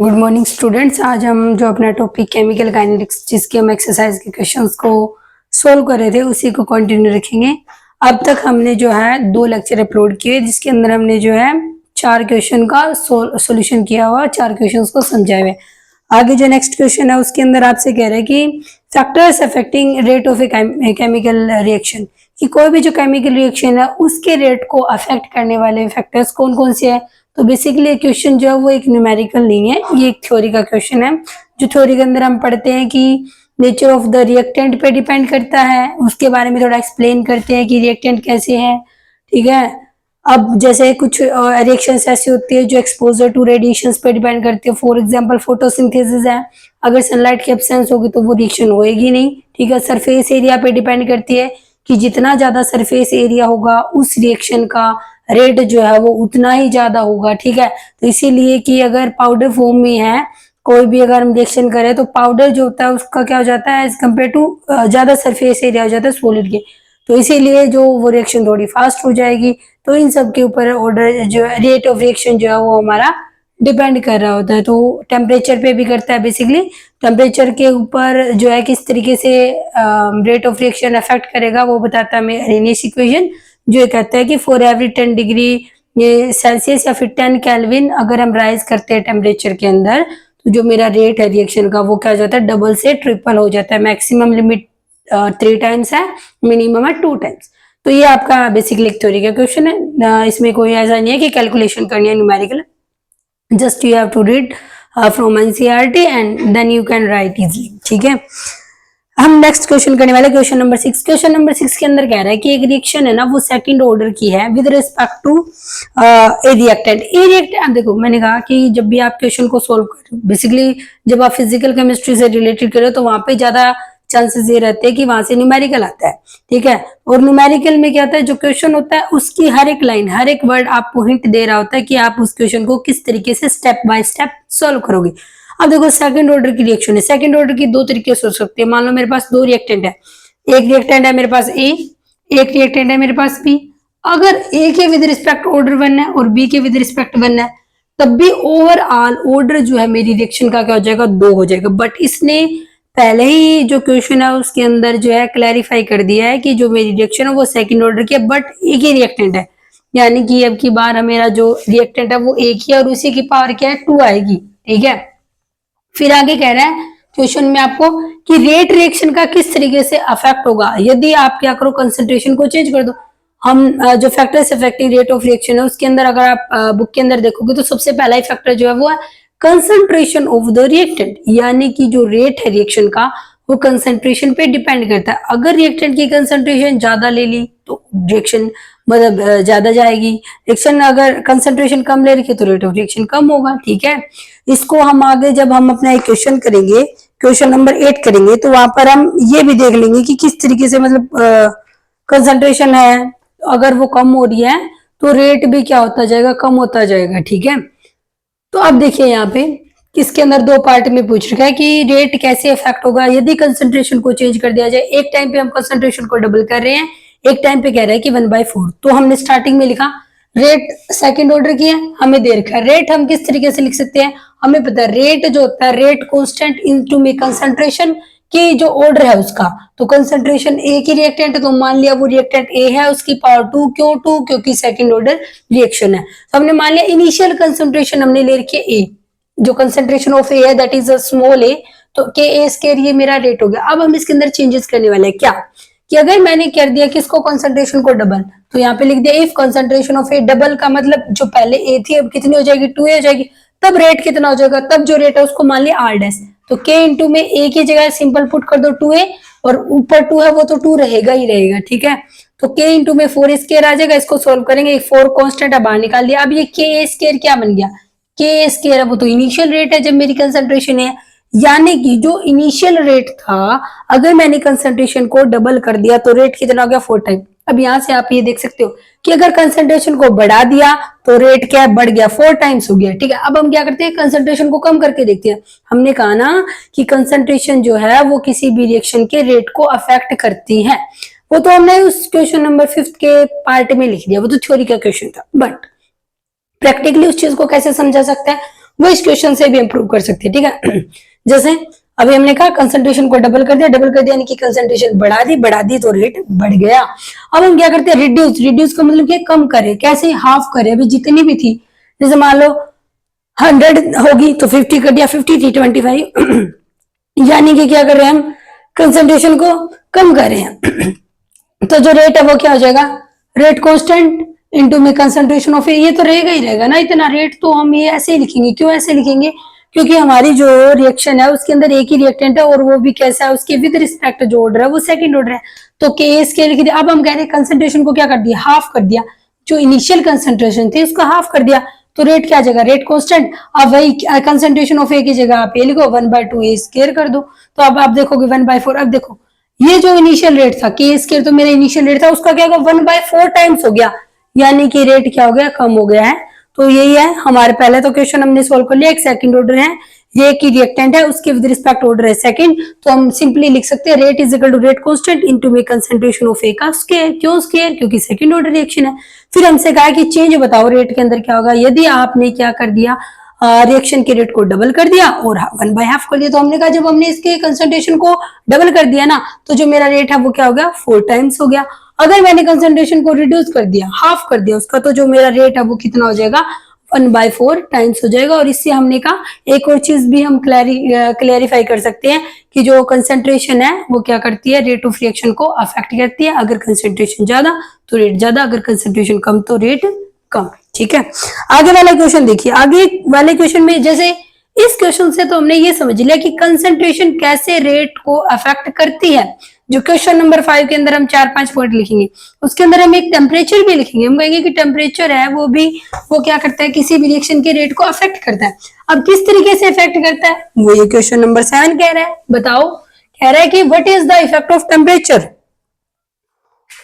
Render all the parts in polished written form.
Good morning students. आज हम जो अपना टॉपिक केमिकल काइनेटिक्स जिसके हम एक्सरसाइज के क्वेश्चंस को सोल्व कर रहे थे उसी को कंटिन्यू रखेंगे। अब तक हमने जो है 2 लेक्चर अपलोड किए जिसके अंदर हमने जो है 4 क्वेश्चन का सॉल्यूशन किया हुआ, 4 क्वेश्चंस को समझाए हुए। आगे जो नेक्स्ट क्वेश्चन है उसके अंदर आपसे कह रहे हैं कि factors affecting rate of a chemical reaction, कि कोई भी जो केमिकल रिएक्शन है उसके रेट को अफेक्ट करने वाले फैक्टर्स कौन कौन से हैं। तो बेसिकली क्वेश्चन जो है वो एक न्यूमेरिकल नहीं है, ये एक थ्योरी का क्वेश्चन है। जो थ्योरी के अंदर हम पढ़ते हैं कि नेचर ऑफ द रिएक्टेंट पे डिपेंड करता है, उसके बारे में थोड़ा एक्सप्लेन करते हैं कि रिएक्टेंट कैसे है। ठीक है, अब जैसे कुछ रिएक्शंस ऐसी होती है जो एक्सपोजर टू रेडिएशंस पे डिपेंड करती है। फॉर एग्जांपल फोटोसिंथेसिस है, अगर सनलाइट की एब्सेंस होगी तो वो रिएक्शन होएगी नहीं। ठीक है, सरफेस एरिया पे डिपेंड करती है कि जितना ज्यादा सरफेस एरिया होगा उस रिएक्शन का रेट जो है वो उतना ही ज्यादा होगा। ठीक है, तो इसीलिए कि अगर पाउडर फॉर्म में है कोई भी अगर हम रिएक्शन करें तो पाउडर जो होता है उसका क्या हो जाता है एज कम्पेयर टू ज्यादा सरफेस एरिया हो जाता है सॉलिड के, तो इसीलिए जो वो रिएक्शन थोड़ी फास्ट हो जाएगी। तो इन सब के ऊपर ऑर्डर जो रेट ऑफ रिएक्शन जो है वो हमारा डिपेंड कर रहा होता है। तो टेम्परेचर पे भी करता है, बेसिकली टेम्परेचर के ऊपर जो है किस तरीके से रेट ऑफ रिएक्शन अफेक्ट करेगा वो बताता है हमें अरेनियस इक्वेशन, जो ये कहता है कि फॉर एवरी 10 डिग्री ये सेल्सियस या फिर 10 केल्विन अगर हम राइज करते हैं टेम्परेचर के अंदर तो जो मेरा रेट है रिएक्शन का वो क्या हो जाता है, डबल से ट्रिपल हो जाता है। मैक्सिमम लिमिट 3 टाइम्स है, मिनिमम है 2 टाइम्स। तो ये आपका बेसिकली एक थ्योरी का क्वेश्चन है, इसमें कोई ऐसा नहीं है कि कैलकुलेशन करनी है numerical, just you have to read from NCERT and then you can write easily. ठीक है, हम नेक्स्ट क्वेश्चन करने वाले क्वेश्चन नंबर 6। क्वेश्चन नंबर 6 के अंदर कह रहा है कि एक रिएक्शन है ना वो सेकंड ऑर्डर की है with respect to A reactant. A reactant देखो मैंने कहा कि जब भी आप क्वेश्चन को सोल्व करो, बेसिकली जब आप फिजिकल केमिस्ट्री से रिलेटेड करो तो वहां पे ज्यादा चांसेस ये रहते हैं कि वहां से न्यूमेरिकल आता है। ठीक है, और न्यूमेरिकल में क्या होता है, जो क्वेश्चन होता है उसकी हर एक लाइन हर एक वर्ड आपको हिंट दे रहा होता है कि आप उस क्वेश्चन को किस तरीके से स्टेप बाय स्टेप सोल्व करोगे। अब देखो सेकंड ऑर्डर की रिएक्शन है, सेकंड ऑर्डर की 2 तरीके से हो सकती है। मान लो मेरे पास 2 रिएक्टेंट है, एक रिएक्टेंट है मेरे पास ए, एक रिएक्टेंट है मेरे पास बी। अगर ए के विद रिस्पेक्ट ऑर्डर 1 है और बी के विद रिस्पेक्ट 1 है तब भी ओवरऑल ऑर्डर जो है मेरी रिएक्शन का क्या हो जाएगा, 2 हो जाएगा। बट इसने पहले ही जो क्वेश्चन है उसके अंदर जो है क्लैरिफाई कर दिया है कि जो मेरी रिएक्शन है वो सेकंड ऑर्डर की है बट एक ही रिएक्टेंट है, यानी कि अब की बार मेरा जो रिएक्टेंट है वो एक ही और उसी की पावर क्या है 2 आएगी। ठीक है, फिर आगे कह रहा है क्वेश्चन में आपको कि रेट रिएक्शन का किस तरीके से अफेक्ट होगा यदि आप क्या करो कंसंट्रेशन को चेंज कर दो। हम जो factors affecting rate of reaction है उसके अंदर अगर आप बुक के अंदर देखोगे तो सबसे पहला ही फैक्टर जो है वो है कंसंट्रेशन ऑफ द रिएक्टेंट, यानी कि जो रेट है रिएक्शन का वो कंसंट्रेशन पे डिपेंड करता है। अगर रिएक्टेंट की कंसंट्रेशन ज्यादा ले ली तो रिएक्शन मतलब ज्यादा जाएगी, रिएक्शन अगर कंसंट्रेशन कम ले रखी तो रेट ऑफ रिएक्शन कम होगा। ठीक है, इसको हम आगे जब हम अपना एक क्वेश्चन करेंगे, क्वेश्चन नंबर 8 करेंगे तो वहां पर हम ये भी देख लेंगे कि किस तरीके से मतलब कंसंट्रेशन है अगर वो कम हो रही है तो रेट भी क्या होता जाएगा, कम होता जाएगा। ठीक है, तो अब देखिए यहाँ पे इसके अंदर 2 पार्ट में पूछ रखा है कि रेट कैसे इफेक्ट होगा यदि कंसंट्रेशन को चेंज कर दिया जाए। एक टाइम पे हम कंसंट्रेशन को डबल कर रहे हैं, एक टाइम पे कह रहा है कि 1/4। तो हमने स्टार्टिंग में लिखा रेट सेकंड ऑर्डर की है, हमें दे रखा है। रेट हम किस तरीके से लिख सकते हैं, हमें पता है रेट जो होता है रेट कांस्टेंट इनटू में कंसंट्रेशन की जो ऑर्डर है उसका। तो कंसंट्रेशन ए की रिएक्टेंट है तो मान लिया वो रिएक्टेंट ए है, उसकी पावर 2, क्यों 2 क्योंकि सेकंड ऑर्डर रिएक्शन है। तो हमने मान लिया इनिशियल कंसंट्रेशन हमने ले रखी है ए, जो कंसंट्रेशन ऑफ ए है दैट इज अ स्मॉल ए, तो के ए स्क्वायर ये मेरा रेट हो गया। अब हम इसके अंदर चेंजेस करने वाले हैं क्या, कि अगर मैंने कर दिया किसको कंसंट्रेशन को डबल, तो यहाँ पे लिख दिया if concentration of A double का मतलब जो पहले ए थी अब कितनी हो जाएगी, 2a हो जाएगी। तब रेट कितना हो जाएगा, तब जो रेट है उसको मान लिया r डैश, तो k इंटू में a की जगह सिंपल पुट कर दो 2a और ऊपर 2 है वो तो 2 रहेगा ही रहेगा। ठीक है, तो k इंटू में 4 स्क्वायर आ जाएगा, इसको सोल्व करेंगे 4 कांस्टेंट बाहर निकाल दिया। अब ये k स्क्वायर क्या बन गया, k स्क्वायर है वो तो इनिशियल रेट है जब मेरी कंसंट्रेशन है, यानी कि जो इनिशियल रेट था अगर मैंने कंसंट्रेशन को डबल कर दिया तो रेट कितना हो गया, 4 टाइम। अब यहां से आप ये देख सकते हो कि अगर कंसंट्रेशन को बढ़ा दिया तो रेट क्या बढ़ गया, 4 टाइम्स हो गया। ठीक है, अब हम क्या करते हैं कंसंट्रेशन को कम करके देखते हैं। हमने कहा ना कि कंसंट्रेशन जो है वो किसी भी रिएक्शन के रेट को अफेक्ट करती है, वो तो हमने उस क्वेश्चन नंबर 5 के पार्ट में लिख दिया, वो तो थ्योरी का क्वेश्चन था। बट प्रैक्टिकली उस चीज को कैसे समझा सकते हैं, वो इस क्वेश्चन से भी हम प्रूव कर सकते हैं, ठीक है। जैसे अभी हमने कहा कंसंट्रेशन को डबल कर दिया यानी कि कंसंट्रेशन बढ़ा दी तो रेट बढ़ गया। अब हम क्या करते हैं, रिड्यूस का मतलब क्या, कम करे, कैसे, हाफ करे। अभी जितनी भी थी, जैसे मान लो 100 होगी तो 50 कर दिया, 50 थी 25 यानी कि क्या कर रहे हैं हम, कंसंट्रेशन को कम कर रहे हैं। तो जो रेट है वो क्या हो जाएगा, रेट कांस्टेंट इनटू में कंसंट्रेशन ऑफ ए, ये तो रहेगा ही रहेगा ना इतना रेट, तो हम ये ऐसे ही लिखेंगे। क्यों ऐसे लिखेंगे, क्योंकि हमारी जो रिएक्शन है उसके अंदर एक ही रिएक्टेंट है और वो भी कैसा है, उसके विद रिस्पेक्ट जो ऑर्डर है वो सेकंड ऑर्डर है, तो के स्केल लिख दिया। अब हम कह रहे हैं कंसंट्रेशन को क्या कर दिया, हाफ कर दिया, जो इनिशियल कंसंट्रेशन थी उसको हाफ कर दिया, तो रेट क्या जगह, रेट कांस्टेंट। अब वही कंसंट्रेशन ऑफ ए की जगह आप ए लिखो, 1/2 ए स्क्वायर कर दो, तो अब आप देखोगे 1/4। अब देखो ये जो इनिशियल रेट था के स्क्वायर, तो मेरा इनिशियल रेट था, उसका क्या होगा 1/4 टाइम्स हो गया, यानी कि रेट क्या हो गया, कम हो गया है। तो यही है हमारे, पहले तो क्वेश्चन हमने सोल्व कर लिया, एक सेकंड ऑर्डर है, ये की रिएक्टेंट है उसके विद रिस्पेक्ट ऑर्डर है सेकंड, तो हम सिंपली लिख सकते हैं rate is equal to rate constant into में कंसंट्रेशन ऑफ ए का स्क्वायर। क्यों स्क्वायर, क्योंकि सेकंड ऑर्डर रिएक्शन है। फिर हमसे कहा कि चेंज बताओ रेट के अंदर क्या होगा, यदि आपने क्या कर दिया, रिएक्शन के रेट को डबल कर दिया और 1/2 कर दिया, तो हमने कहा जब हमने इसके कंसंट्रेशन को डबल कर दिया ना, तो जो मेरा रेट है वो क्या हो गया, 4 टाइम्स हो गया। अगर मैंने कंसंट्रेशन को रिड्यूस कर दिया, हाफ कर दिया उसका, तो जो मेरा रेट है वो कितना हो जाएगा, 1/4 टाइम्स हो जाएगा। और इससे हमने कहा एक और चीज भी हम क्लैरिफाई कर सकते हैं कि जो कंसंट्रेशन है वो क्या करती है, रेट ऑफ रिएक्शन को अफेक्ट करती है। अगर कंसंट्रेशन ज्यादा तो रेट ज्यादा, अगर कंसंट्रेशन कम तो रेट कम, ठीक है। आगे वाला क्वेश्चन देखिए, आगे वाले क्वेश्चन में जैसे इस क्वेश्चन से तो हमने ये समझ लिया कि कंसंट्रेशन कैसे रेट को अफेक्ट करती है। जो क्वेश्चन नंबर 5 के अंदर हम 4-5 पॉइंट लिखेंगे, उसके अंदर हम एक टेम्परेचर भी लिखेंगे। हम कहेंगे कि टेम्परेचर है वो क्या करता है, किसी भी रिएक्शन के रेट को अफेक्ट करता है। अब किस तरीके से अफेक्ट करता है, वो ये क्वेश्चन नंबर 7 कह रहा है। बताओ, कह रहा है कि what is the effect of temperature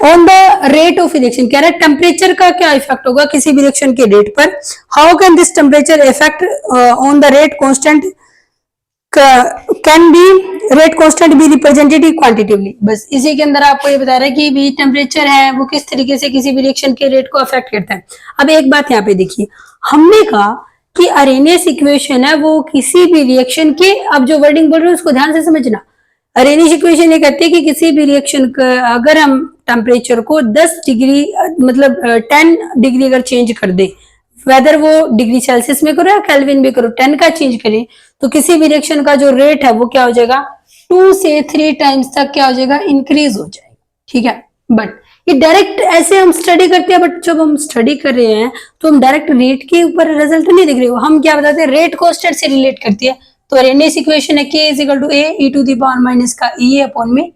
on the rate of reaction. कह रहा है टेम्परेचर का क्या इफेक्ट होगा किसी भी रिएक्शन के रेट पर। How can this temperature effect on the rate constant, can be rate constant be represented quantitatively. बस इसी के अंदर आपको ये बता रहा है कि भी टेम्परेचर है वो किस तरीके से किसी भी रिएक्शन के रेट को अफेक्ट करता है। अब एक बात यहाँ पे देखिए, हमने कहा कि अरेनियस इक्वेशन है वो किसी भी रिएक्शन के, अब जो वर्डिंग बोल रहे हैं उसको ध्यान से समझना। अरेनियस इक्वेशन ये कहती है कि किसी भी रिएक्शन का अगर हम टेम्परेचर को 10 डिग्री मतलब 10 डिग्री अगर चेंज कर दे, वेदर वो डिग्री सेल्सियस में करो या केल्विन में करो, 10 का चेंज करें, तो किसी भी रिएक्शन का जो रेट है वो क्या हो जाएगा, 2 से 3 टाइम्स तक क्या हो जाएगा, इंक्रीज हो जाएगा, ठीक है। बट ये डायरेक्ट ऐसे हम स्टडी करते हैं, बट जब हम स्टडी कर रहे हैं तो हम डायरेक्ट रेट के ऊपर रिजल्ट नहीं देख रहे हो, हम क्या बताते हैं, रेट कांस्टेंट से रिलेट करती है। तो अरेनियस इक्वेशन है k is equal to a e to the power minus का e अपॉन में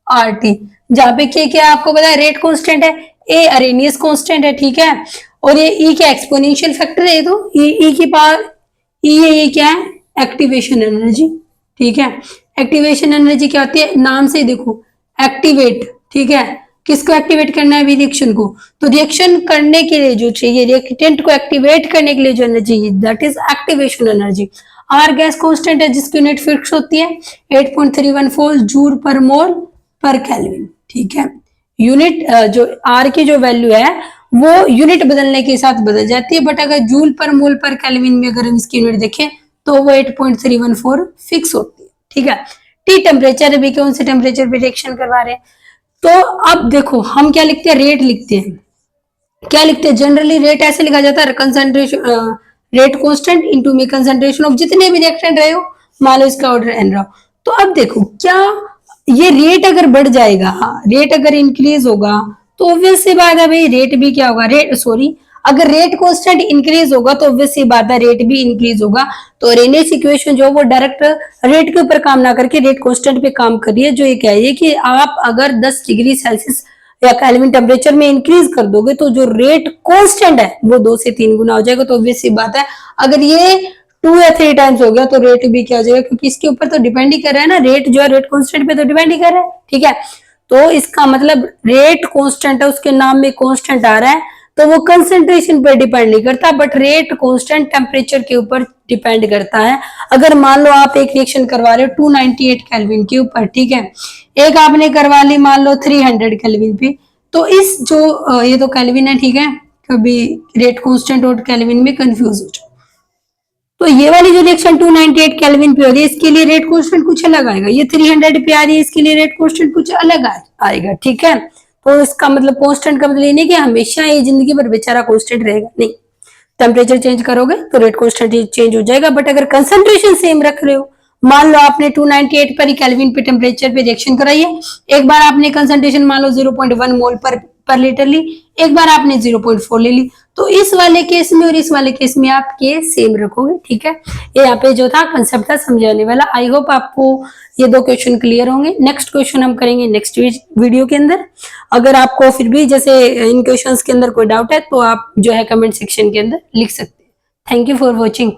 RT, जहाँ पे k क्या आपको पता है, रेट कांस्टेंट है, a अरेनियस कांस्टेंट है, ठीक है। और ये e क्या एक्सपोनेंशियल फैक्टर है, तो e की पावर e है, ये क्या है, एक्टिवेशन एनर्जी, ठीक है। एक्टिवेशन एनर्जी क्या होती है, नाम से देखो, एक्टिवेट, ठीक है। किसको एक्टिवेट करना है, रिएक्शन को। तो रिएक्शन करने के लिए जो चाहिए, रिएक्टेंट को एक्टिवेट करने के लिए जो energy, that is activation energy. R gas constant है जिसकी यूनिट फिक्स होती है 8.314 जूल पर मोल पर केल्विन, ठीक है। यूनिट जो आर की जो वैल्यू है वो यूनिट बदलने के साथ बदल जाती है, बट अगर जूल पर मोल पर केल्विन में अगर हम इसकी यूनिट देखें तो वो 8.314 फिक्स होती है, ठीक है। टी टेम्परेचर भी कौन से टेम्परेचर पे रिएक्शन करवा रहे हैं। तो अब देखो हम क्या लिखते हैं, रेट लिखते हैं, क्या लिखते हैं, जनरली रेट ऐसे लिखा जाता है, कंसंट्रेशन रेट कांस्टेंट इनटू में कंसंट्रेशन ऑफ जितने भी रिएक्टेंट रहे हो, मान लो इसका ऑर्डर एन रहा हो। तो अब देखो क्या ये रेट अगर बढ़ जाएगा, रेट अगर इंक्रीज होगा तो ऑब्वियस सी बात है भाई रेट भी क्या होगा, अगर रेट कांस्टेंट इंक्रीज होगा तो ऑब्वियस सी बात है रेट भी इंक्रीज होगा। तो अरेनियस इक्वेशन जो वो डायरेक्ट रेट के ऊपर काम ना करके रेट कांस्टेंट पे काम कर रही है, जो ये कह रही है कि आप अगर 10 डिग्री सेल्सियस या केल्विन टेम्परेचर में इंक्रीज कर दोगे तो जो रेट कांस्टेंट है वो 2 से 3 गुना हो जाएगा। तो ऑब्वियस सी बात है अगर ये 2 या 3 टाइम्स हो गया तो रेट भी क्या हो जाएगा, क्योंकि इसके ऊपर तो डिपेंड ही कर रहा है ना, रेट जो है रेट कांस्टेंट पे तो डिपेंड ही कर रहा है, ठीक है। तो इसका मतलब रेट कांस्टेंट है, उसके नाम में कांस्टेंट आ रहा है, तो वो कंसंट्रेशन पर डिपेंड नहीं करता, बट रेट कांस्टेंट टेम्परेचर के ऊपर डिपेंड करता है। अगर मान लो आप एक रिएक्शन करवा रहे हो 298 केल्विन के ऊपर, ठीक है, एक आपने करवा ली मान लो 300 केल्विन पे, तो इस जो ये तो केल्विन है, ठीक है, कभी रेट कांस्टेंट और केल्विन में कंफ्यूज हो जाओ। तो ये वाली जो रिएक्शन 298 केल्विन पे हो रही है, इसके लिए रेट कांस्टेंट कुछ अलग आएगा। ये 300 पे आ रही है, इसके लिए रेट कांस्टेंट कुछ अलग आएगा, ठीक है। तो इसका मतलब कांस्टेंट का मतलब ये नहीं कि हमेशा ये जिंदगी भर बेचारा कांस्टेंट रहेगा, नहीं। टेम्परेचर चेंज करोगे तो रेट कांस्टेंट चेंज हो जाएगा। बट अगर कंसंट्रेशन सेम रख रहे हो, मान लो आपने 298 पर केल्विन पे टेम्परेचर पे रिएक्शन कराई है, एक बार आपने कंसंट्रेशन मान लो 0.1 मोल पर लीटर ली, एक बार आपने 0.4 ले ली, तो इस वाले केस में और इस वाले केस में आप के सेम रखोगे, ठीक है। ये यहाँ पे जो था कंसेप्ट था समझाने वाला। आई होप आपको ये दो क्वेश्चन क्लियर होंगे। नेक्स्ट क्वेश्चन हम करेंगे नेक्स्ट वीडियो के अंदर। अगर आपको फिर भी जैसे इन क्वेश्चंस के अंदर कोई डाउट है तो आप जो है कमेंट सेक्शन के अंदर लिख सकते हैं। Thank you for watching.